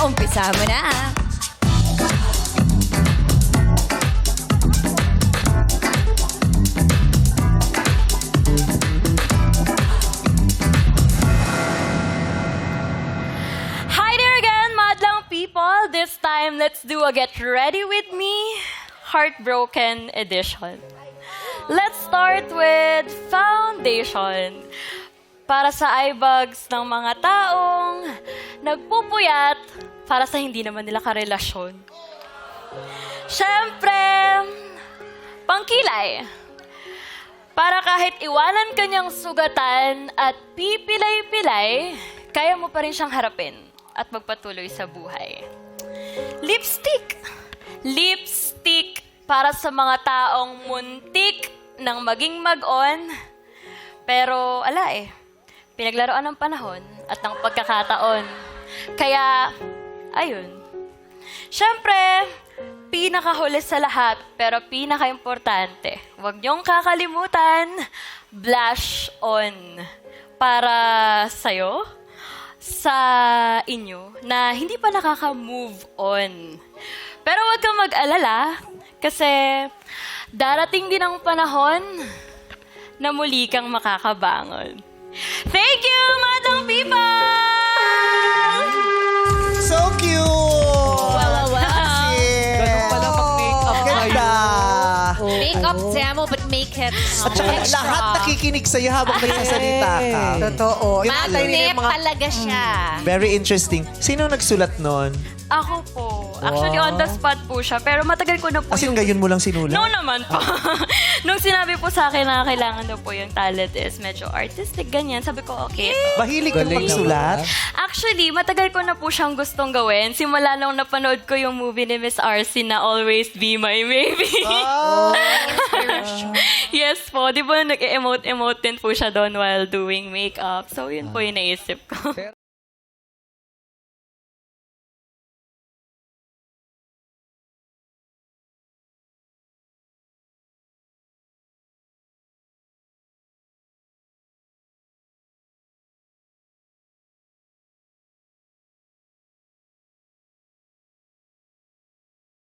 umpisa mo na. Hi there again, madlang people. This time, let's do a Get Ready With Me Heartbroken edition. Let's start with foundation. Para sa eye bags ng mga taong nagpupuyat para sa hindi naman nila karelasyon. Siyempre, pangkilay. Para kahit iwanan kanyang sugatan at pipilay-pilay, kaya mo pa rin siyang harapin at magpatuloy sa buhay. Lipstick. Lipstick para sa mga taong muntik ng maging mag-on. Pero ala pinaglaruan ng panahon at ng pagkakataon. Kaya, ayun. Siyempre, pinakahuli sa lahat, pero pinaka-importante, huwag niyong kakalimutan, blush on. Para sa'yo, sa inyo, na hindi pa nakaka-move on. Pero huwag kang mag-alala, kasi darating din ang panahon na muli kang makakabangon. Thank you, madlang people! So cute! Wow. Ganun pala mag-makeup Ganda! Makeup demo, but make it At saka extra. lahat nakikinig sa'yo habang nagsasalita ka. Totoo. Magnet talaga siya. Very interesting. Sino nagsulat nun? Ako po. Actually, on the spot po siya. Pero matagal ko na po As in, ngayon mo lang sinulat? No naman po. Nung sinabi po sa akin na kailangan daw po yung talent is medyo artistic, ganyan. Sabi ko, okay. Mahilig kang magsulat? Actually, matagal ko na po siyang gustong gawin. Simula nung napanood ko yung movie ni Miss RC na Always Be My Baby. Yes po. Di ba nag-emote din po siya doon while doing makeup. So, yun po yung naisip ko.